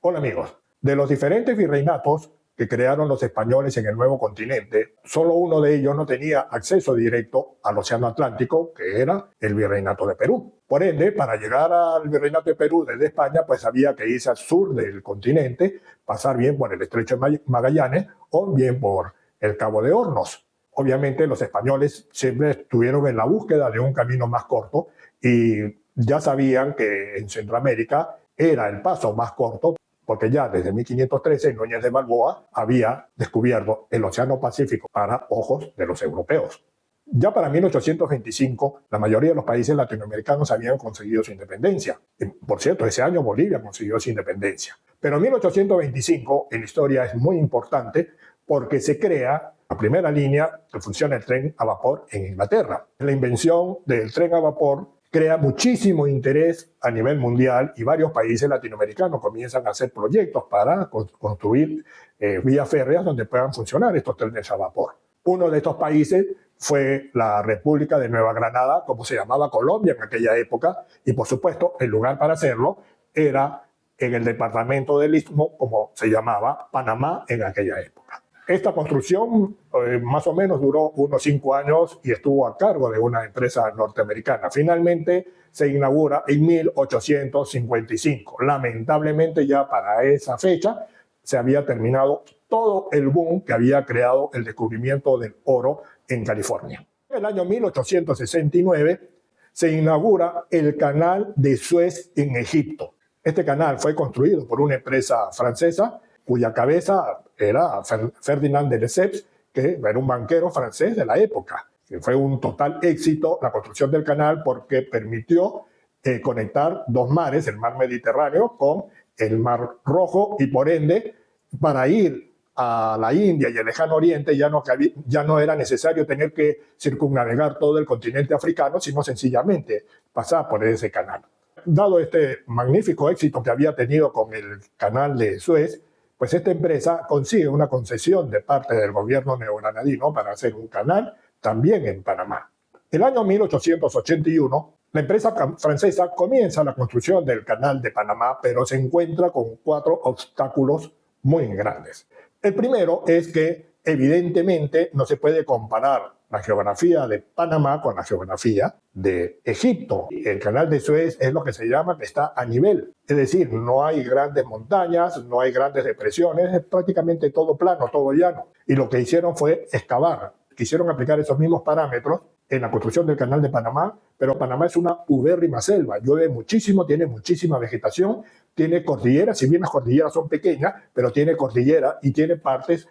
Hola amigos, de los diferentes virreinatos que crearon los españoles en el nuevo continente, solo uno de ellos no tenía acceso directo al Océano Atlántico, que era el virreinato de Perú. Por ende, para llegar al virreinato de Perú desde España, pues había que irse al sur del continente, pasar bien por el Estrecho de Magallanes o bien por el Cabo de Hornos. Obviamente los españoles siempre estuvieron en la búsqueda de un camino más corto y ya sabían que en Centroamérica era el paso más corto, porque ya desde 1513 Núñez de Balboa había descubierto el Océano Pacífico para ojos de los europeos. Ya para 1825, la mayoría de los países latinoamericanos habían conseguido su independencia. Por cierto, ese año Bolivia consiguió su independencia. Pero en 1825, en la historia es muy importante porque se crea la primera línea que funciona el tren a vapor en Inglaterra. La invención del tren a vapor crea muchísimo interés a nivel mundial y varios países latinoamericanos comienzan a hacer proyectos para construir vías férreas donde puedan funcionar estos trenes a vapor. Uno de estos países fue la República de Nueva Granada, como se llamaba Colombia en aquella época, y por supuesto el lugar para hacerlo era en el departamento del Istmo, como se llamaba Panamá en aquella época. Esta construcción más o menos duró unos 5 años y estuvo a cargo de una empresa norteamericana. Finalmente se inaugura en 1855. Lamentablemente ya para esa fecha se había terminado todo el boom que había creado el descubrimiento del oro en California. En el año 1869 se inaugura el Canal de Suez en Egipto. Este canal fue construido por una empresa francesa cuya cabeza era Ferdinand de Lesseps, que era un banquero francés de la época. Fue un total éxito la construcción del canal porque permitió conectar dos mares, el mar Mediterráneo con el mar Rojo, y por ende, para ir a la India y el Lejano Oriente ya no era necesario tener que circunnavegar todo el continente africano, sino sencillamente pasar por ese canal. Dado este magnífico éxito que había tenido con el canal de Suez, pues esta empresa consigue una concesión de parte del gobierno neogranadino para hacer un canal también en Panamá. El año 1881, la empresa francesa comienza la construcción del canal de Panamá, pero se encuentra con 4 obstáculos muy grandes. El primero es que evidentemente no se puede comparar la geografía de Panamá con la geografía de Egipto. El canal de Suez es lo que se llama que está a nivel. Es decir, no hay grandes montañas, no hay grandes depresiones, es prácticamente todo plano, todo llano. Y lo que hicieron fue excavar. Quisieron aplicar esos mismos parámetros en la construcción del canal de Panamá, pero Panamá es una ubérrima selva. Llueve muchísimo, tiene muchísima vegetación, tiene cordilleras, si bien las cordilleras son pequeñas, pero tiene cordillera y tiene partes,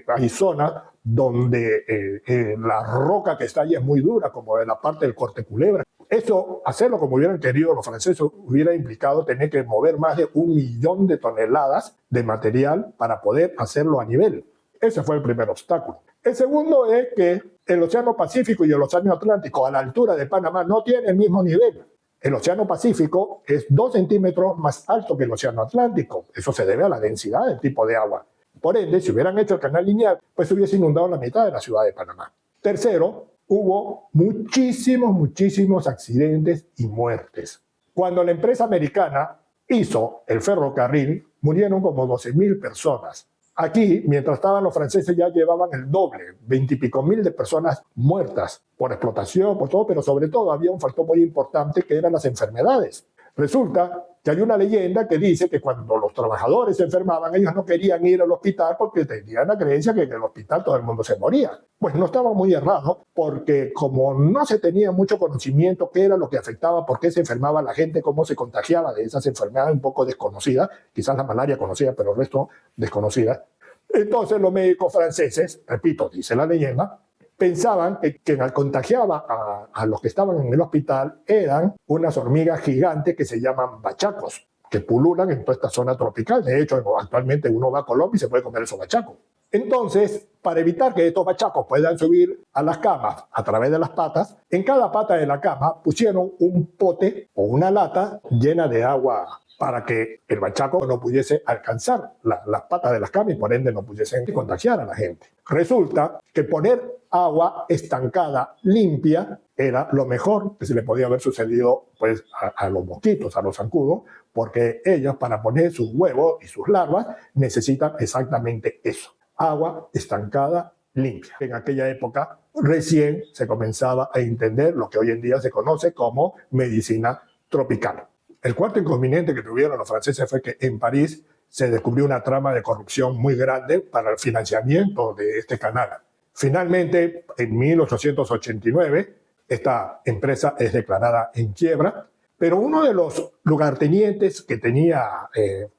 hay zonas donde la roca que está allí es muy dura, como en la parte del Corte Culebra. Eso, hacerlo como hubieran querido los franceses, hubiera implicado tener que mover más de 1 millón de toneladas de material para poder hacerlo a nivel. Ese fue el primer obstáculo. El segundo es que el Océano Pacífico y el Océano Atlántico a la altura de Panamá no tienen el mismo nivel. El Océano Pacífico es 2 centímetros más alto que el Océano Atlántico. Eso se debe a la densidad del tipo de agua. Por ende, si hubieran hecho el canal lineal, pues hubiese inundado la mitad de la ciudad de Panamá. Tercero, hubo muchísimos accidentes y muertes. Cuando la empresa americana hizo el ferrocarril, murieron como 12.000 personas. Aquí, mientras estaban los franceses, ya llevaban el doble, 20 y pico mil de personas muertas por explotación, por todo, pero sobre todo había un factor muy importante que eran las enfermedades. Resulta que hay una leyenda que dice que cuando los trabajadores se enfermaban, ellos no querían ir al hospital porque tenían la creencia que en el hospital todo el mundo se moría. Pues no estaba muy errado, porque como no se tenía mucho conocimiento qué era lo que afectaba, por qué se enfermaba la gente, cómo se contagiaba de esas enfermedades un poco desconocidas, quizás la malaria conocida, pero el resto desconocida. Entonces los médicos franceses, repito, dice la leyenda, pensaban que quien contagiaba a los que estaban en el hospital eran unas hormigas gigantes que se llaman bachacos, que pululan en toda esta zona tropical. De hecho, actualmente uno va a Colombia y se puede comer esos bachacos. Entonces, para evitar que estos bachacos puedan subir a las camas a través de las patas, en cada pata de la cama pusieron un pote o una lata llena de agua para que el bachaco no pudiese alcanzar las patas de las camas y por ende no pudiesen contagiar a la gente. Resulta que poner agua estancada, limpia, era lo mejor que se le podía haber sucedido pues, a los mosquitos, a los zancudos, porque ellos para poner sus huevos y sus larvas necesitan exactamente eso, agua estancada, limpia. En aquella época recién se comenzaba a entender lo que hoy en día se conoce como medicina tropical. El cuarto inconveniente que tuvieron los franceses fue que en París se descubrió una trama de corrupción muy grande para el financiamiento de este canal. Finalmente, en 1889, esta empresa es declarada en quiebra, pero uno de los lugartenientes que tenía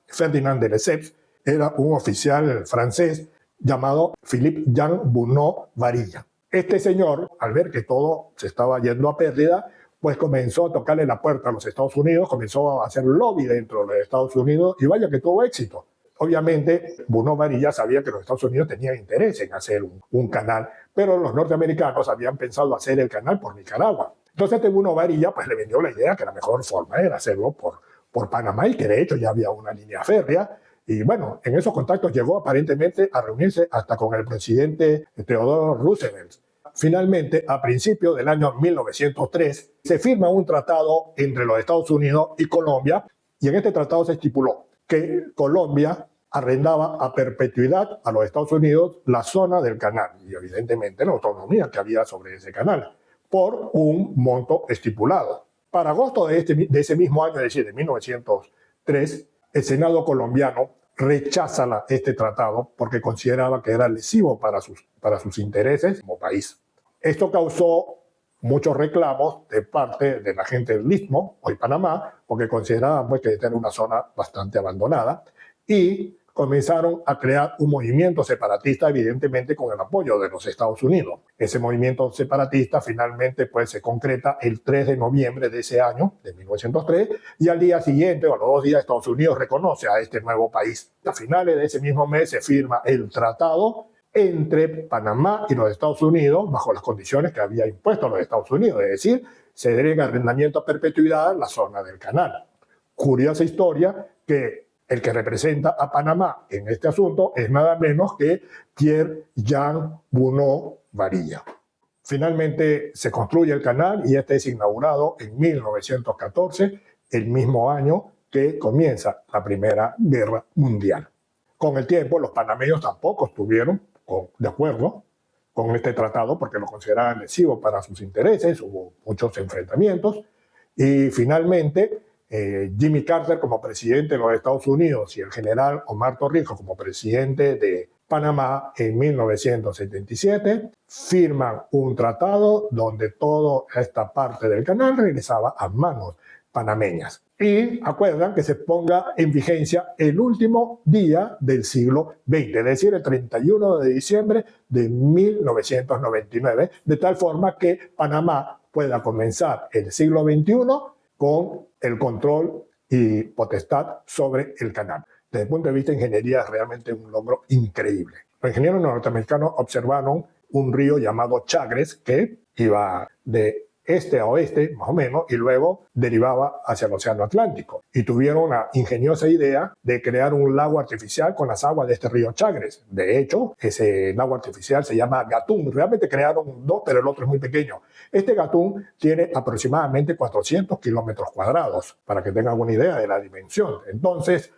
Ferdinand de Lesseps era un oficial francés llamado Philippe Jean Bunau Varilla. Este señor, al ver que todo se estaba yendo a pérdida, pues comenzó a tocarle la puerta a los Estados Unidos, comenzó a hacer lobby dentro de Estados Unidos y vaya que tuvo éxito. Obviamente, Bunau Varilla sabía que los Estados Unidos tenían interés en hacer un canal, pero los norteamericanos habían pensado hacer el canal por Nicaragua. Entonces, Bunau Varilla pues, le vendió la idea que la mejor forma era hacerlo por Panamá y que de hecho ya había una línea férrea. Y bueno, en esos contactos llegó aparentemente a reunirse hasta con el presidente Theodore Roosevelt. Finalmente, a principios del año 1903, se firma un tratado entre los Estados Unidos y Colombia, y en este tratado se estipuló que Colombia arrendaba a perpetuidad a los Estados Unidos la zona del canal, y evidentemente la autonomía que había sobre ese canal, por un monto estipulado. Para agosto de ese mismo año, es decir, de 1903, el Senado colombiano rechaza este tratado porque consideraba que era lesivo para sus intereses como país. Esto causó muchos reclamos de parte de la gente del Istmo, hoy Panamá, porque consideraban pues, que era una zona bastante abandonada, y comenzaron a crear un movimiento separatista, evidentemente con el apoyo de los Estados Unidos. Ese movimiento separatista finalmente pues, se concreta el 3 de noviembre de ese año, de 1903, y al día siguiente, o a los 2 días, Estados Unidos reconoce a este nuevo país. A finales de ese mismo mes se firma el tratado entre Panamá y los Estados Unidos, bajo las condiciones que había impuesto los Estados Unidos, es decir, ceder en arrendamiento a perpetuidad la zona del canal. Curiosa historia que el que representa a Panamá en este asunto es nada menos que Pierre-Jean Bunau Varilla. Finalmente se construye el canal y este es inaugurado en 1914, el mismo año que comienza la Primera Guerra Mundial. Con el tiempo, los panameños tampoco estuvieron de acuerdo con este tratado porque lo consideraban lesivo para sus intereses, hubo muchos enfrentamientos y finalmente Jimmy Carter como presidente de los Estados Unidos y el general Omar Torrijos como presidente de Panamá en 1977 firman un tratado donde toda esta parte del canal regresaba a manos panameñas. Y acuerdan que se ponga en vigencia el último día del siglo XX, es decir, el 31 de diciembre de 1999, de tal forma que Panamá pueda comenzar el siglo XXI con el control y potestad sobre el canal. Desde el punto de vista de ingeniería es realmente un logro increíble. Los ingenieros norteamericanos observaron un río llamado Chagres que iba de este a oeste, más o menos, y luego derivaba hacia el Océano Atlántico. Y tuvieron la ingeniosa idea de crear un lago artificial con las aguas de este río Chagres. De hecho, ese lago artificial se llama Gatún. Realmente crearon dos, pero el otro es muy pequeño. Este Gatún tiene aproximadamente 400 kilómetros cuadrados, para que tengan una idea de la dimensión. Entonces,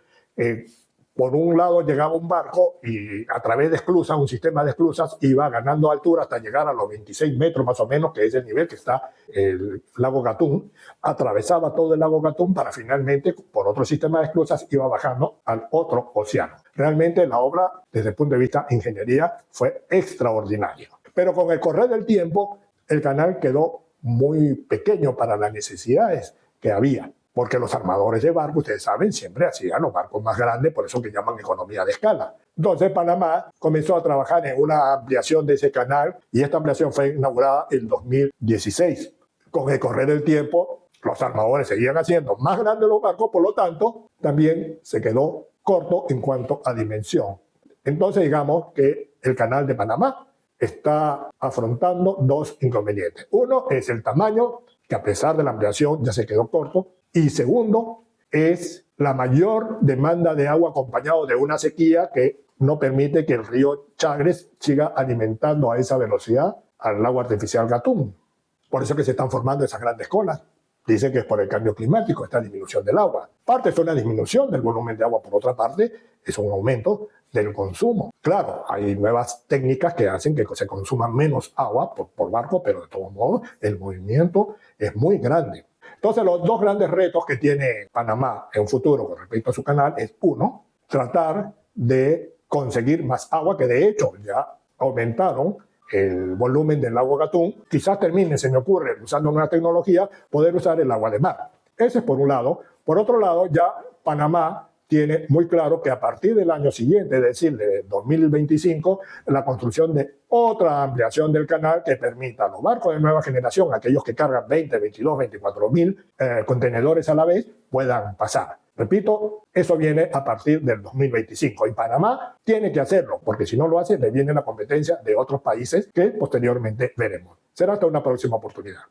por un lado llegaba un barco y a través de esclusas, un sistema de esclusas, iba ganando altura hasta llegar a los 26 metros más o menos, que es el nivel que está el lago Gatún. Atravesaba todo el lago Gatún para finalmente, por otro sistema de esclusas, iba bajando al otro océano. Realmente la obra, desde el punto de vista de ingeniería, fue extraordinaria. Pero con el correr del tiempo, el canal quedó muy pequeño para las necesidades que había. Porque los armadores de barcos, ustedes saben, siempre hacían los barcos más grandes, por eso que llaman economía de escala. Entonces Panamá comenzó a trabajar en una ampliación de ese canal y esta ampliación fue inaugurada en 2016. Con el correr del tiempo, los armadores seguían haciendo más grandes los barcos, por lo tanto, también se quedó corto en cuanto a dimensión. Entonces digamos que el canal de Panamá está afrontando dos inconvenientes. Uno es el tamaño, que a pesar de la ampliación ya se quedó corto. Y segundo, es la mayor demanda de agua acompañado de una sequía que no permite que el río Chagres siga alimentando a esa velocidad al lago artificial Gatún. Por eso que se están formando esas grandes colas. Dicen que es por el cambio climático, esta disminución del agua. Parte es una disminución del volumen de agua, por otra parte es un aumento del consumo. Claro, hay nuevas técnicas que hacen que se consuma menos agua por barco, pero de todos modos el movimiento es muy grande. Entonces los dos grandes retos que tiene Panamá en un futuro con respecto a su canal es, uno, tratar de conseguir más agua, que de hecho ya aumentaron el volumen del lago Gatún. Quizás termine, se me ocurre, usando nueva tecnología, poder usar el agua de mar. Ese es por un lado. Por otro lado, ya Panamá tiene muy claro que a partir del año siguiente, es decir, de 2025, la construcción de otra ampliación del canal que permita a los barcos de nueva generación, aquellos que cargan 20, 22, 24 mil contenedores a la vez, puedan pasar. Repito, eso viene a partir del 2025 y Panamá tiene que hacerlo, porque si no lo hace, le viene la competencia de otros países que posteriormente veremos. Será hasta una próxima oportunidad.